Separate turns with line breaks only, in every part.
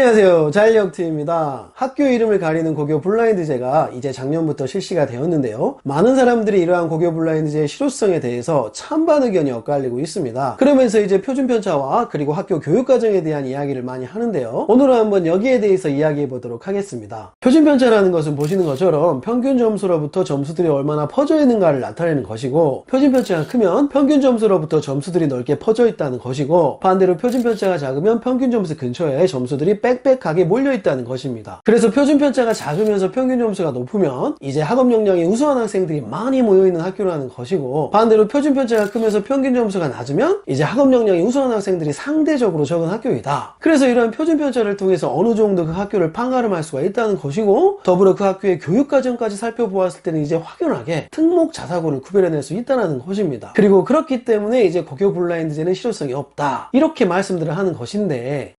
안녕하세요, 자일역T입니다. 학교 이름을 가리는 고교 블라인드제가 이제 작년부터 실시가 되었는데요, 많은 사람들이 이러한 고교 블라인드제의 실효성에 대해서 찬반 의견이 엇갈리고 있습니다. 그러면서 이제 표준편차와 그리고 학교 교육과정에 대한 이야기를 많이 하는데요, 오늘은 한번 여기에 대해서 이야기해 보도록 하겠습니다. 표준편차라는 것은 보시는 것처럼 평균 점수로부터 점수들이 얼마나 퍼져 있는가를 나타내는 것이고, 표준편차가 크면 평균 점수로부터 점수들이 넓게 퍼져 있다는 것이고, 반대로 표준편차가 작으면 평균 점수 근처에 점수들이 빽빽하게 몰려있다는 것입니다. 그래서 표준편차가 작으면서 평균 점수가 높으면 이제 학업 역량이 우수한 학생들이 많이 모여있는 학교라는 것이고, 반대로 표준편차가 크면서 평균 점수가 낮으면 이제 학업 역량이 우수한 학생들이 상대적으로 적은 학교이다. 그래서 이러한 표준편차를 통해서 어느 정도 그 학교를 판가름할 수가 있다는 것이고, 더불어 그 학교의 교육과정까지 살펴보았을 때는 이제 확연하게 특목 자사고를 구별해낼 수 있다는 것입니다. 그리고 그렇기 때문에 이제 고교 블라인드제는 실효성이 없다, 이렇게 말씀들을 하는 것인데,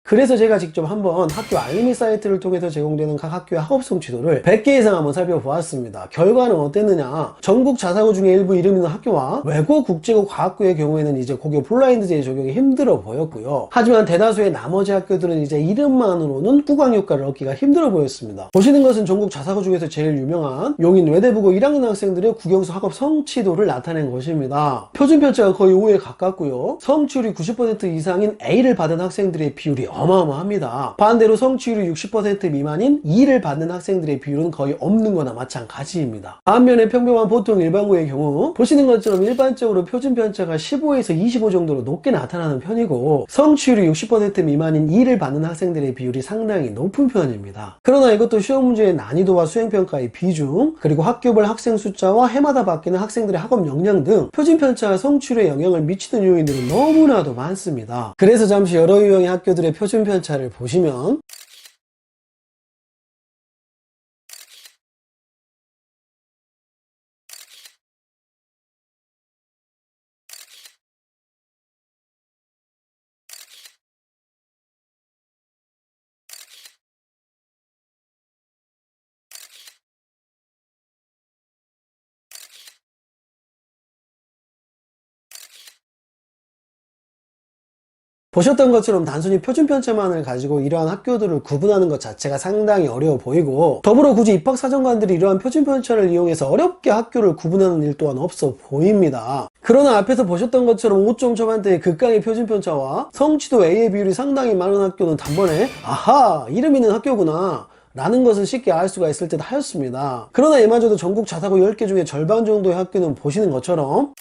그래서 제가 직접 한번 학교 알림이 사이트를 통해서 제공되는 각 학교의 학업 성취도를 100개 이상 한번 살펴보았습니다. 결과는 어땠느냐? 전국 자사고 중에 일부 이름 있는 학교와 외고 국제고 과학고의 경우에는 이제 고교 블라인드제의 적용이 힘들어 보였고요. 하지만 대다수의 나머지 학교들은 이제 이름만으로는 후광 효과를 얻기가 힘들어 보였습니다. 보시는 것은 전국 자사고 중에서 제일 유명한 용인 외대부고 1학년 학생들의 국영수 학업 성취도를 나타낸 것입니다. 표준편차가 거의 5에 가깝고요, 성취율이 90% 이상인 A를 받은 학생들의 비율이 어마어마합니다. 반대로 성취율이 60% 미만인 E를 받는 학생들의 비율은 거의 없는 거나 마찬가지입니다. 반면에 평범한 보통 일반고의 경우 보시는 것처럼 일반적으로 표준편차가 15에서 25 정도로 높게 나타나는 편이고, 성취율이 60% 미만인 E를 받는 학생들의 비율이 상당히 높은 편입니다. 그러나 이것도 시험 문제의 난이도와 수행평가의 비중, 그리고 학교별 학생 숫자와 해마다 바뀌는 학생들의 학업 역량 등 표준편차와 성취율에 영향을 미치는 요인들은 너무나도 많습니다. 그래서 잠시 여러 유형의 학교들의 표준편차를 보시면 보셨던 것처럼 단순히 표준편차만을 가지고 이러한 학교들을 구분하는 것 자체가 상당히 어려워 보이고, 더불어 굳이 입학사정관들이 이러한 표준편차를 이용해서 어렵게 학교를 구분하는 일 또한 없어 보입니다. 그러나 앞에서 보셨던 것처럼 5점 초반대의 극강의 표준편차와 성취도 A의 비율이 상당히 많은 학교는 단번에 아하, 이름 있는 학교구나 라는 것을 쉽게 알 수가 있을 듯 하였습니다. 그러나 이마저도 전국 자사고 10개 중에 절반 정도의 학교는 보시는 것처럼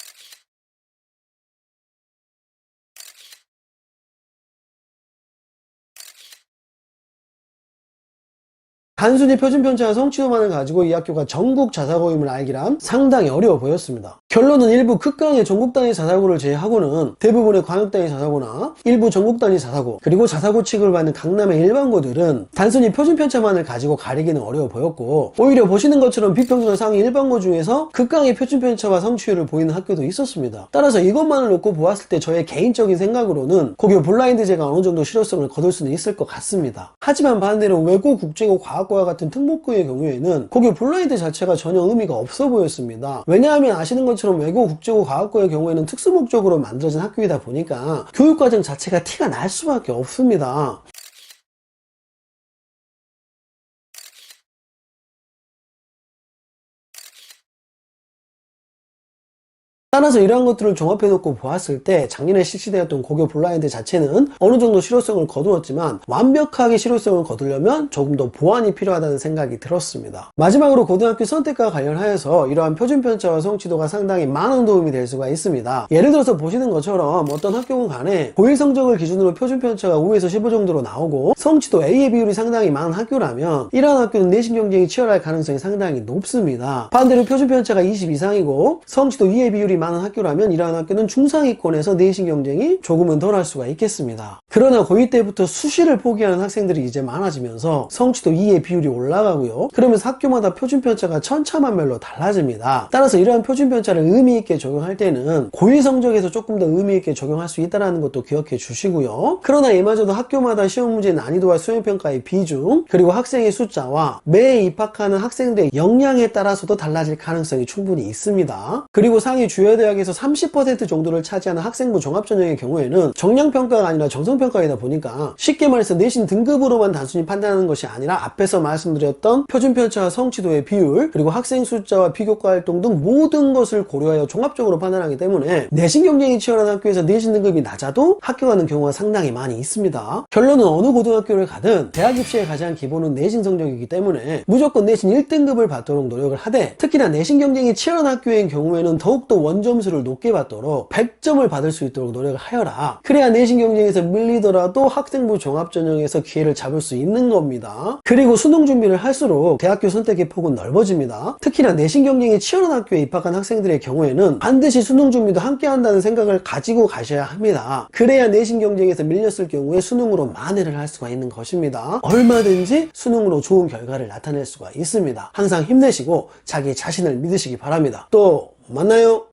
단순히 표준편차와 성취도만을 가지고 이 학교가 전국 자사고임을 알기란 상당히 어려워 보였습니다. 결론은 일부 극강의 전국 단위 자사고를 제외하고는 대부분의 광역 단위 자사고나 일부 전국 단위 자사고, 그리고 자사고 취급을 받는 강남의 일반고들은 단순히 표준편차만을 가지고 가리기는 어려워 보였고, 오히려 보시는 것처럼 비평균 상위 일반고 중에서 극강의 표준편차와 성취율을 보이는 학교도 있었습니다. 따라서 이것만을 놓고 보았을 때 저의 개인적인 생각으로는 고교 블라인드제가 어느 정도 실효성을 거둘 수는 있을 것 같습니다. 하지만 반대로 외고, 국제고, 과학고 와 같은 특목고의 경우에는 고교 블라인드 자체가 전혀 의미가 없어 보였습니다. 왜냐하면 아시는 것처럼 외고, 국제고, 과학고의 경우에는 특수 목적으로 만들어진 학교이다 보니까 교육과정 자체가 티가 날 수밖에 없습니다. 따라서 이러한 것들을 종합해놓고 보았을 때 작년에 실시되었던 고교 블라인드 자체는 어느 정도 실효성을 거두었지만, 완벽하게 실효성을 거두려면 조금 더 보완이 필요하다는 생각이 들었습니다. 마지막으로 고등학교 선택과 관련하여서 이러한 표준편차와 성취도가 상당히 많은 도움이 될 수가 있습니다. 예를 들어서 보시는 것처럼 어떤 학교군 간에 고1 성적을 기준으로 표준편차가 5에서 15 정도로 나오고 성취도 A의 비율이 상당히 많은 학교라면 이러한 학교는 내신 경쟁이 치열할 가능성이 상당히 높습니다. 반대로 표준편차가 20 이상이고 성취도 E의 비율이 많은 학교라면 이러한 학교는 중상위권에서 내신 경쟁이 조금은 덜 할 수가 있겠습니다. 그러나 고2 때부터 수시를 포기하는 학생들이 이제 많아지면서 성취도 2의 비율이 올라가고요, 그러면서 학교마다 표준편차가 천차만별로 달라집니다. 따라서 이러한 표준편차를 의미있게 적용할 때는 고1 성적에서 조금 더 의미있게 적용할 수 있다는 것도 기억해 주시고요. 그러나 이마저도 학교마다 시험 문제 난이도와 수행평가의 비중, 그리고 학생의 숫자와 매 입학하는 학생들의 역량에 따라서도 달라질 가능성이 충분히 있습니다. 그리고 상위 주요 고려대학에서 30% 정도를 차지하는 학생부 종합전형의 경우에는 정량평가가 아니라 정성평가이다 보니까 쉽게 말해서 내신 등급으로만 단순히 판단하는 것이 아니라 앞에서 말씀드렸던 표준편차와 성취도의 비율, 그리고 학생 숫자와 비교과 활동 등 모든 것을 고려하여 종합적으로 판단하기 때문에 내신 경쟁이 치열한 학교에서 내신 등급이 낮아도 합격하는 경우가 상당히 많이 있습니다. 결론은 어느 고등학교를 가든 대학 입시의 가장 기본은 내신 성적이기 때문에 무조건 내신 1등급을 받도록 노력을 하되, 특히나 내신 경쟁이 치열한 학교인 경우에는 더욱더 원점수를 높게 받도록 100점을 받을 수 있도록 노력을 하여라. 그래야 내신 경쟁에서 밀리더라도 학생부 종합전형에서 기회를 잡을 수 있는 겁니다. 그리고 수능 준비를 할수록 대학교 선택의 폭은 넓어집니다. 특히나 내신 경쟁이 치열한 학교에 입학한 학생들의 경우에는 반드시 수능 준비도 함께 한다는 생각을 가지고 가셔야 합니다. 그래야 내신 경쟁에서 밀렸을 경우에 수능으로 만회를 할 수가 있는 것입니다. 얼마든지 수능으로 좋은 결과를 나타낼 수가 있습니다. 항상 힘내시고 자기 자신을 믿으시기 바랍니다. 또 만나요.